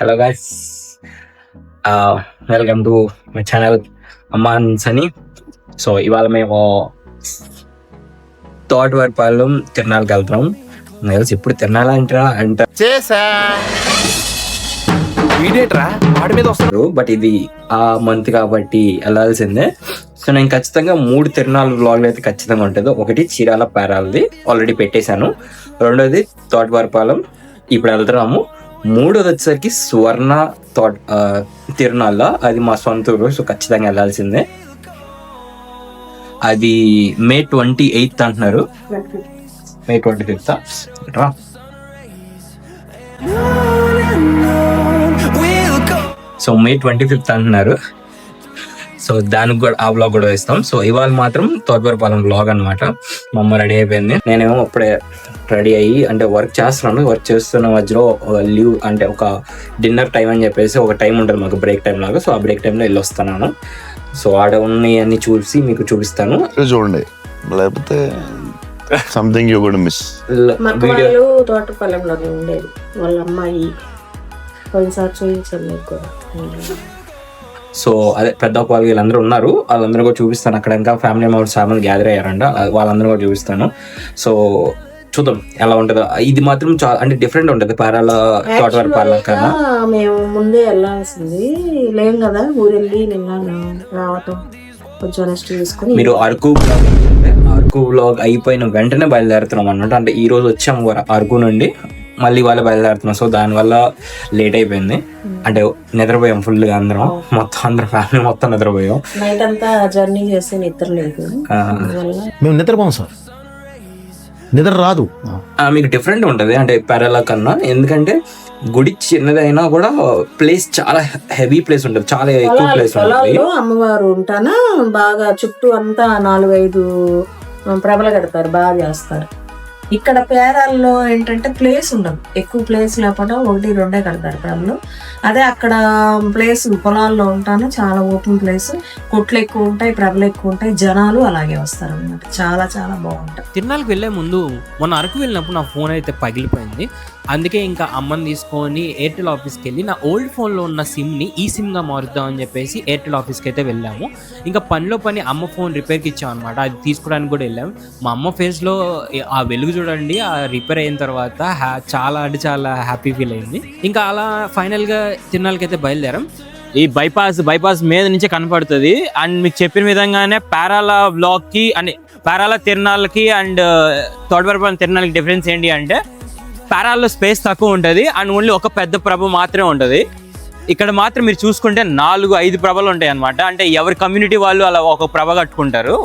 Hello guys, welcome to my channel Amman Sunny. So ఇవాళ మేము తోటవరపాలెం తిరణాలకు వెళ్తున్నాం. నాకు తెలిసి ఇప్పుడు తిరణాలంటారా వస్తారు, బట్ ఇది ఆ మంత్ కాబట్టి వెళ్ళాల్సిందే. సో నేను ఖచ్చితంగా 3 తిరణాలు వ్లాగ్లు అయితే ఖచ్చితంగా ఉంటుంది. ఒకటి చీరాల పేరాలది ఆల్రెడీ పెట్టేశాను, రెండోది తోటవరపాలెం ఇప్పుడు వెళ్తున్నాము, మూడోది వచ్చేసరికి సువర్ణ తిరునాళ్ళ, అది మా సొంత ఊరు. సో ఖచ్చితంగా వెళ్ళాల్సిందే. అది May 28th అంటున్నారు. May 25th. So May 25th అంటున్నారు. సో దానికి కూడా ఆ బ్లాగ్ కూడా వేస్తాం. సో ఇవాళ మాత్రం తోటవరపాలెం బ్లాగ్ అనమాట. మా అమ్మ రెడీ అయిపోయింది, నేనేమో అప్పుడే రెడీ అయ్యి అంటే వర్క్ చేస్తున్నాను. వర్క్ చేస్తున్న మధ్యలో లీవ్ అంటే ఒక డిన్నర్ టైం అని చెప్పేసి ఒక టైం ఉంటుంది మాకు, బ్రేక్ టైం లాగా. సో ఆ బ్రేక్ టైంలో వెళ్ళి వస్తున్నాను. సో ఆడ ఉన్నవన్నీ చూసి మీకు చూపిస్తాను, చూడండి. లేకపోతే something you good miss. Video తోటపాలెంలో ఉండేది వాళ్ళ అమ్మాయి, కొన్నిసార్లు చూపించాను కూడా. సో అదే పెద్ద వాళ్ళు వీళ్ళందరూ ఉన్నారు, వాళ్ళందరూ కూడా చూపిస్తాను. అక్కడ ఇంకా ఫ్యామిలీ మెంబర్స్ చాలా మంది గ్యాదర్ అయ్యారంట, వాళ్ళందరూ కూడా చూపిస్తాను. సో చూద్దాం ఎలా ఉంటుందో. ఇది మాత్రం చాలా అంటే డిఫరెంట్ ఉంటుంది పేరాల తోటవరపాలెం కన్నా. మేము ముందే వెళ్ళాల్సింది లేం కదా, ఊరెళ్ళి నిన్న రావటం కొంచెం రెస్ట్ తీసుకుని. మీరు అరకు వ్లాగ్ అయిపోయిన వెంటనే బయలుదేరుతున్నాం అన్నమాట. అంటే ఈ రోజు వచ్చాము అరకు నుండి, మళ్ళీ వాళ్ళు బయలుదేరుతున్నాం. సో దానివల్ల లేట్ అయిపోయింది. అంటే నిద్రపోయాం ఫుల్గా అందరం, మొత్తం అందరం ఫ్యామిలీ మొత్తం నిద్రపోయాం. నైట్ అంతా జర్నీ చేసి నిద్ర లేదు, మేము నిద్రపోం సార్, నిద్ర రాదు. మీకు డిఫరెంట్ ఉంటుంది అంటే పేరాల కన్నా, ఎందుకంటే గుడి చిన్నదైనా కూడా ప్లేస్ చాలా హెవీ ప్లేస్ ఉంటుంది, చాలా ఎక్కువ ప్లేస్ ఉంటుంది. అమ్మవారు ఉంటానా బాగా చుట్టూ అంతా 4-5 ప్రభలు కడతారు, బాగా చేస్తారు. ఇక్కడ పేరాల్లో ఏంటంటే ప్లేస్ ఉండదు, ఎక్కువ ప్లేస్ లేకుండా 1-2 కడతారు ప్రభలు. అదే అక్కడ ప్లేస్ పొలాల్లో ఉంటాను, చాలా ఓపెన్ ప్లేస్, కొట్లు ఎక్కువ ఉంటాయి, ప్రభలు ఎక్కువ ఉంటాయి, జనాలు అలాగే వస్తారు అన్నమాట. చాలా చాలా బాగుంటాయి. తిరునాళ్ళకి వెళ్ళే ముందు మొన్న అరకు వెళ్ళినప్పుడు నా ఫోన్ అయితే పగిలిపోయింది. అందుకే ఇంకా అమ్మని తీసుకొని ఎయిర్టెల్ ఆఫీస్కి వెళ్ళి నా ఓల్డ్ ఫోన్లో ఉన్న సిమ్ని ఈ సిమ్గా మారుద్దామని చెప్పేసి ఎయిర్టెల్ ఆఫీస్కి అయితే వెళ్ళాము. ఇంకా పనిలో పని అమ్మ ఫోన్ రిపేర్కి ఇచ్చాం అనమాట, అది తీసుకోవడానికి కూడా వెళ్ళాము. మా అమ్మ ఫేస్లో ఆ వెలుగు చూడండి, ఆ రిపేర్ అయిన తర్వాత చాలా అంటే చాలా హ్యాపీ ఫీల్ అయింది. ఇంకా అలా ఫైనల్గా తిరునాళ్ళకి అయితే బయలుదేరాం. ఈ బైపాస్ మీద నుంచే కనపడుతుంది. అండ్ మీకు చెప్పిన విధంగానే పేరాల బ్లాగ్కి అంటే పేరాల తిరునాళ్ళకి అండ్ తోటవరపాలెం తిరునాళ్ళకి డిఫరెన్స్ ఏంటి అంటే పేరాల్లో స్పేస్ తక్కువ ఉంటుంది అండ్ ఓన్లీ ఒక పెద్ద ప్రభ మాత్రమే ఉంటుంది. ఇక్కడ మాత్రం మీరు చూసుకుంటే 4-5 ప్రభలు ఉంటాయి అనమాట. అంటే ఎవరి కమ్యూనిటీ వాళ్ళు అలా ఒక ప్రభ కట్టుకుంటారు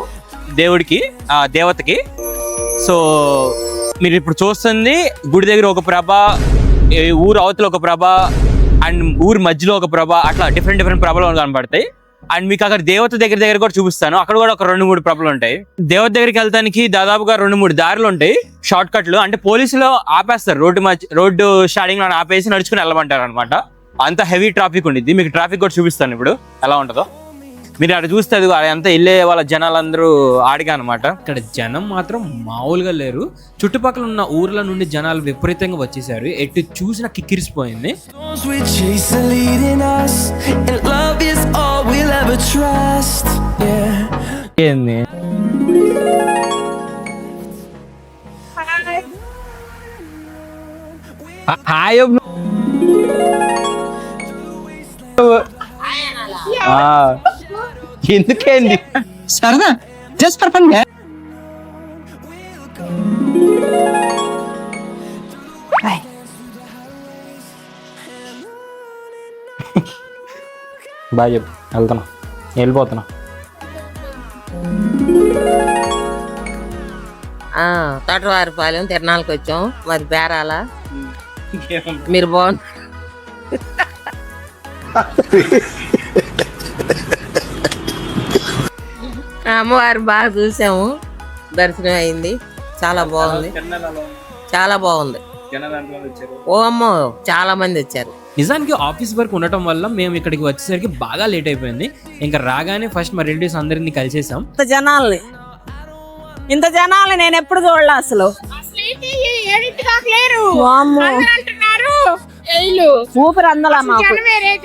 దేవుడికి, దేవతకి. సో మీరు ఇప్పుడు చూస్తుంది గుడి దగ్గర ఒక ప్రభ, ఊరు అవతల ఒక ప్రభ, అండ్ ఊరి మధ్యలో ఒక ప్రభ, అట్లా డిఫరెంట్ ప్రభలు కనపడతాయి. అండ్ మీకు అక్కడ దేవత దగ్గర కూడా చూపిస్తాను, అక్కడ కూడా ఒక 2-3 ప్రభలు ఉంటాయి. దేవత దగ్గరికి వెళ్తానికి దాదాపుగా 2-3 దారులు ఉంటాయి, షార్ట్ కట్లు. అంటే పోలీసులు ఆపేస్తారు, రోడ్డు స్టార్టింగ్ లో ఆపేసి నడుచుకుని వెళ్ళమంటారు అనమాట. అంత హెవీ ట్రాఫిక్ ఉండిద్ది. మీకు ట్రాఫిక్ కూడా చూపిస్తాను ఇప్పుడు ఎలా ఉంటుందో. మీరు అక్కడ చూస్తే అది అంతా వెళ్ళే వాళ్ళ జనాలందరూ ఆడిగా అనమాట. ఇక్కడ జనం మాత్రం మామూలుగా లేరు. చుట్టుపక్కల ఉన్న ఊర్ల నుండి జనాలు విపరీతంగా వచ్చేసారు, ఎటు చూసినా కిక్కిరిసిపోయింది. ఏంది హాయ్ ఎందుకేంది సరదా జస్ట్ ఫర్ ఫన్. బాయ్ చెప్పు, వెళ్తున్నా, వెళ్ళిపోతున్నా. తోటవరపాలెం తిరణాలకు వచ్చాం, మాది పేరాల. మీరు బాగున్నారు, అమ్మవారు బాగా చూసాము, దర్శనం అయింది, చాలా బాగుంది, చాలా బాగుంది. ఓ అమ్మో చాలా మంది వచ్చారు. నిజానికి ఆఫీస్ వర్క్ ఉండటం వల్ల మేము ఇక్కడికి వచ్చేసరికి బాగా లేట్ అయిపోయింది. ఇంకా రాగానే ఫస్ట్ మా రిలేటివ్స్ అందరినీ కలిసేసాం. ఇంత జనాల్ని నేను ఎప్పుడు చూడలే అసలు. ఊపిరి అందలా మాకు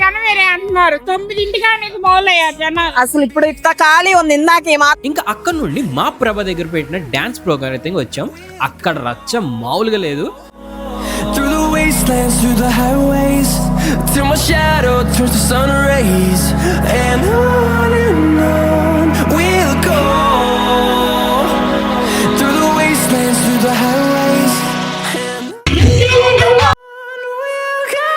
జనవేరే అంటున్నారు 9ంటిగా నీకు మొదలయ్యారు జనాలు. అసలు ఇప్పుడు ఇంత ఖాళీ ఉంది ఇందాక ఇంకా అక్కడ నుండి మా ప్రభ దగ్గర పెట్టిన డాన్స్ ప్రోగ్రామ్ అయితే వచ్చాం. అక్కడ రచ్చ మామూలుగా లేదు. Through the wastelands, through the highways, till my shadow turns to sun rays, and on we'll go. Through the wastelands, through the highways, and on we'll go.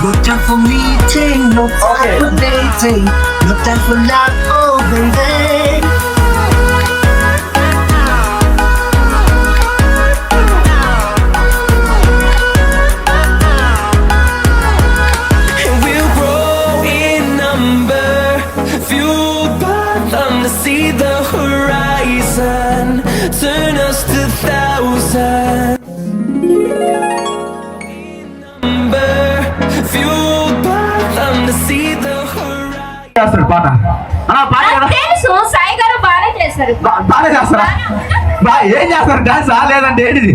No time for meeting, no time for dating, no time for love, oh baby. And we'll grow in number, fueled by them to see the horizon, turn us to thousands. Number, fueled by them to see the horizon. పాట తెలుసు సాయి గారు బాగా చేశారు. బాగా చేస్తారా ఏం చేస్తారు dance లేదంటే ఏంటిది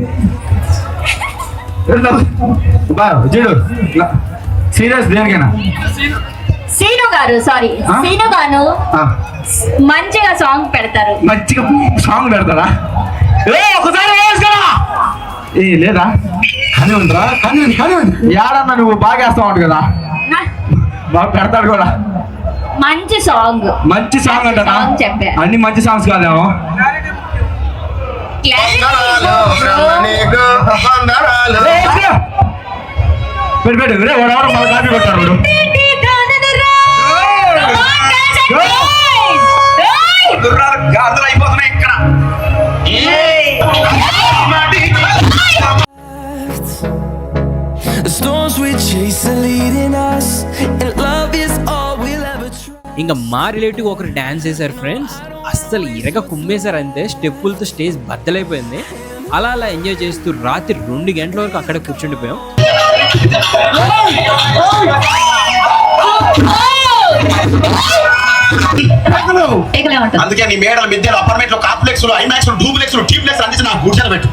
చూడు సీరియస్ దేనికైనా సీను గారు సీను గారు మంచిగా సాంగ్ పెడతారు. మంచిగా సాంగ్ పెడతారా ఒకసారి వేసుకురా ఏ లేదా కానీ ఉందిరా కానీ ఏడన్నా నువ్వు బాగా వేస్తా ఉంటావు కదా బాగా పెడతాడు కూడా మంచి సాంగ్ అంటారా చెప్పా. అన్ని మంచి సాంగ్స్ కాదేమో పెట్టు రే వాడు మన కాపీ కొట్టాడు అయిపోతున్నాయి ఇక్కడ The storms we chase are leading us, and love is all we'll ever try. ఇంకా మా రిలేటివ్ ఒకరు డాన్స్ చేశారు ఫ్రెండ్స్. అస్సలు ఇరగ కుమ్మేశారు అంతే. స్టెప్పులతో స్టేజ్ బద్దలైపోయింది. అలా ఎంజాయ్ చేస్తూ రాత్రి 2 గంటల వరకు అక్కడే కూర్చుండిపోయాం. అందుకే నీ మేడల మిద్దెలు అపార్ట్మెంట్ లో కాంప్లెక్స్ లో ఐమాక్స్ డూప్లెక్స్ టీప్లెక్స్ అందించి నాకు కూర్చొని పెట్టు.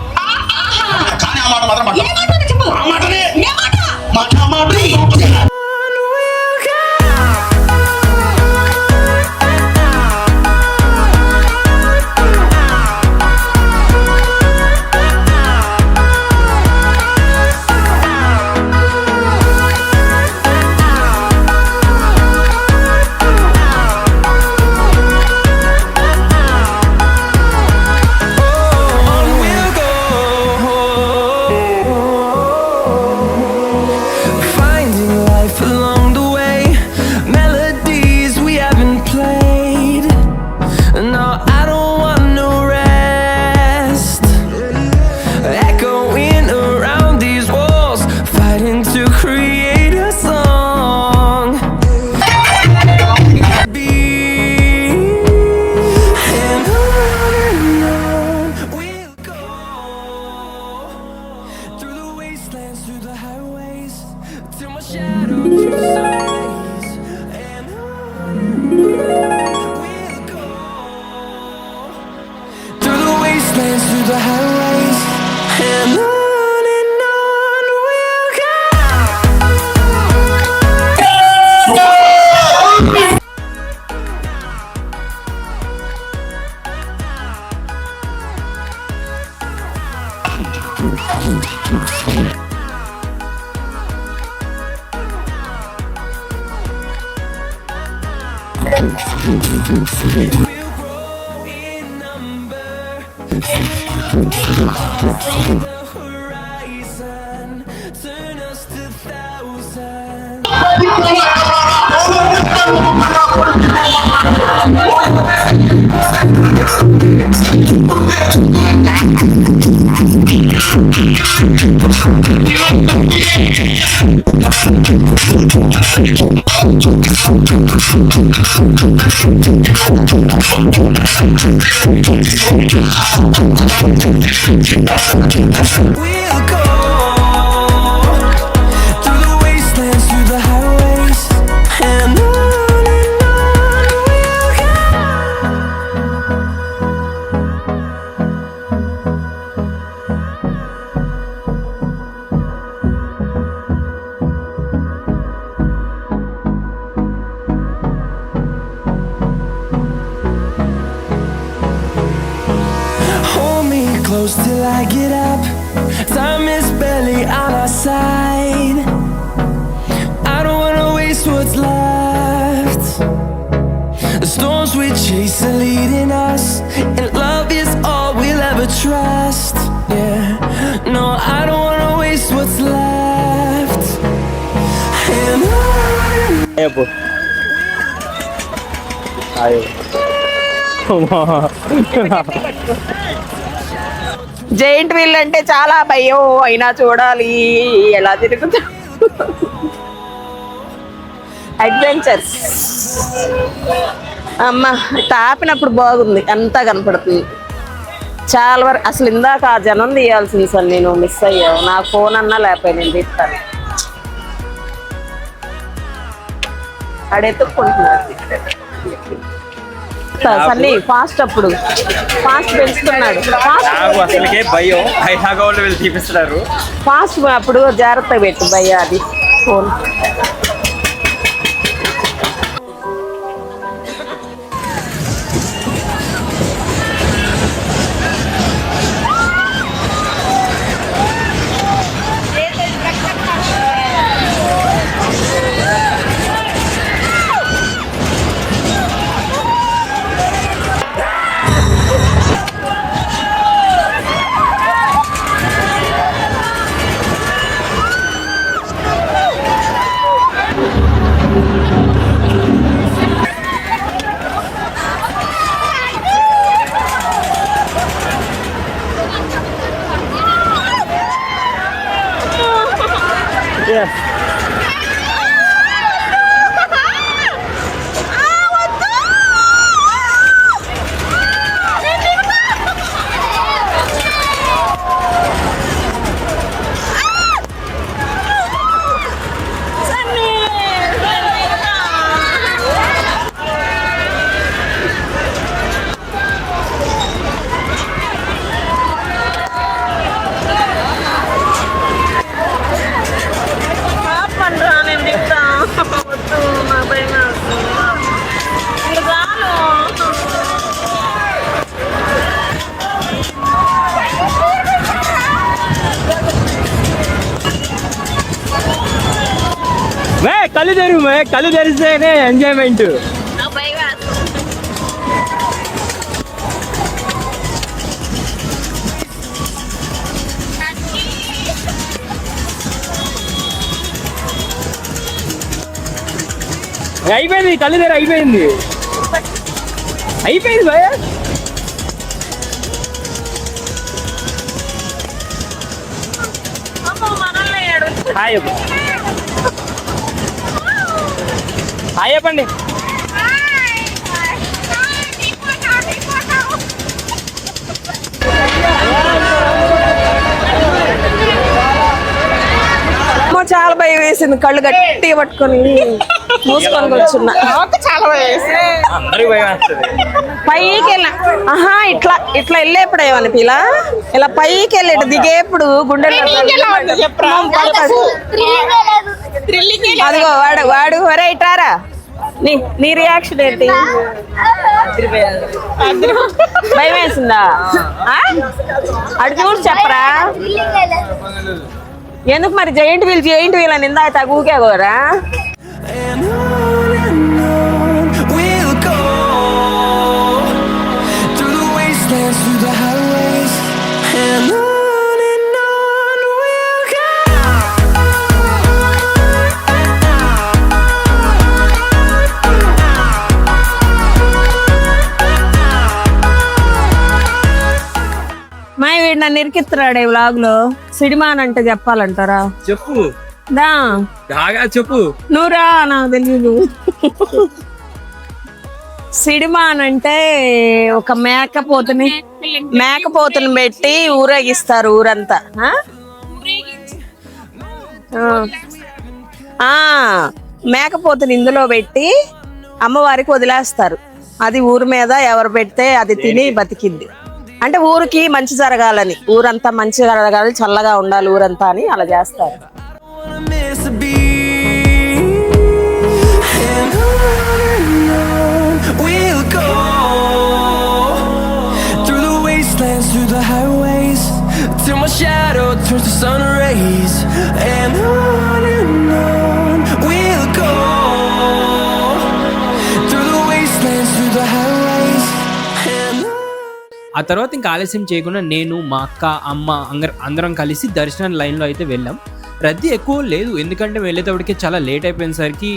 కానీ ఆ మాట మాత్రం ఆ మాటనే me close till I get up. Time is barely on our side. I don't wanna waste what's left. The storms we chase are leading us, and love is all we'll ever trust. Yeah, no, I don't wanna waste what's left. And giant wheel అంటే చాలా భయం, అయినా చూడాలి ఎలా తిరుగుతా. Adventures అమ్మ తాపినప్పుడు బాగుంది, అంతా కనపడుతుంది చాలా వరకు. అసలు ఇందాక ఆ జనం తీయాల్సింది సార్, నేను మిస్ అయ్యావు. నా ఫోన్ అన్నా లేకపోయి నేను తీస్తాను. ఆడెత్తుకుంటున్నాడు సన్నీ ఫాస్ట్, అప్పుడు ఫాస్ట్ పెంచుతున్నాడు. ఫాస్ట్ అప్పుడు జాగ్రత్తగా పెట్టు భయ్య అది ఫోన్. కళ్ళు తెరిస్తేనే ఎంజాయ్మెంట్. అయిపోయింది కళ్ళు తెర, అయిపోయింది భయ. హాయ్ హాయ్ చెప్పండి. చాలా భయం వేసింది, కళ్ళు గట్టి పట్టుకొని మూసుకొని కూర్చున్నా. చాలా పైకి వెళ్ళా, ఆహా ఇట్లా ఇట్లా వెళ్ళేప్పుడు ఏమని పిలా, ఇలా పైకి వెళ్ళేట దిగేప్పుడు గుండెలు అదిగో వాడు వాడు వరే ఇటారా. నీ రియాక్షన్ ఏంటి? భయం వేసిందా? అటు చూసి చెప్పరా ఎందుకు మరి? జైంట్ వీల్ అని ఇందా తగుకే కోరా. వీడు నన్ను ఇరికిస్తున్నాడే వ్లాగ్ లో. సిడిమాన్ అంటే చెప్పాలంటారా? చెప్పు దా చెప్పు. నువ్వురా, నాకు తెలియదు. సిడిమాన్ అంటే ఒక మేకపోతుని పెట్టి ఊరేగిస్తారు ఊరంతా. మేకపోతుని ఇందులో పెట్టి అమ్మవారికి వదిలేస్తారు. అది ఊరి మీద ఎవరు పెడితే అది తిని బతికింది. అంటే ఊరికి మంచి జరగాలని, ఊరంతా మంచి జరగాలి, చల్లగా ఉండాలి ఊరంతా అని అలా చేస్తారు. Through the wastelands, through the highways till my shadow turns to sun rays, and on we'll go through the wastelands, through the highways, and ఆ తర్వాత ఇంకా ఆలస్యం చేయకుండా నేను మా అక్క అమ్మ అందరం కలిసి దర్శనం లైన్లో అయితే వెళ్ళాం. రద్దీ ఎక్కువ లేదు, ఎందుకంటే వెళ్ళేటప్పటికి చాలా లేట్ అయిపోయినసరికి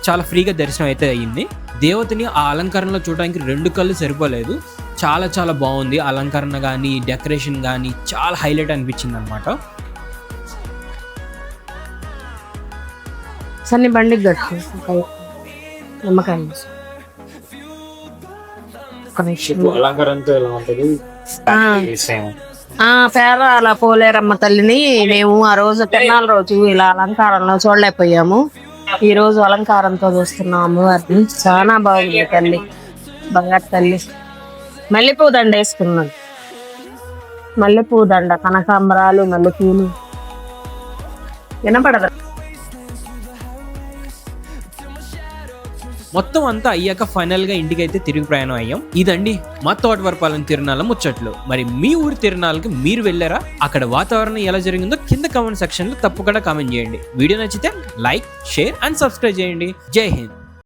చాలా ఫ్రీగా దర్శనం అయితే అయ్యింది. దేవతని ఆ అలంకరణలో చూడడానికి 2 కళ్ళు సరిపోలేదు. చాలా చాలా బాగుంది అలంకరణ కానీ డెకరేషన్ కానీ చాలా హైలైట్ అనిపించింది అనమాట. సన్ని బండికి గట్టు నిమ్మకాయ అలంకరణతో ఎలా ఉంటుంది? పేరాల పోలేరమ్మ తల్లిని మేము ఆ రోజు తిరునాళ్ళ రోజు ఇలా అలంకారంలో చూడలేకపోయాము. ఈ రోజు అలంకారంతో చూస్తున్నాం అమ్మవారిని. చాలా బాగుంది తల్లి, బంగారు తల్లి. మల్లెపూ దండ వేసుకున్నాను, మల్లెపూ దండ, కనకాంబరాలు, మల్లెపూలు. వినపడదు. మొత్తం అంతా అయ్యాక ఫైనల్గా ఇంటికి అయితే తిరిగి ప్రయాణం అయ్యాం. ఇదండి మా తోటవరపాలెం తిరునాళ్ళ ముచ్చట్లు. మరి మీ ఊరి తిరునాళ్ళకి మీరు వెళ్ళారా? అక్కడ వాతావరణం ఎలా జరిగిందో కింద కామెంట్ సెక్షన్లో తప్పకుండా కామెంట్ చేయండి. వీడియో నచ్చితే లైక్, షేర్ అండ్ సబ్స్క్రైబ్ చేయండి. జై హింద్.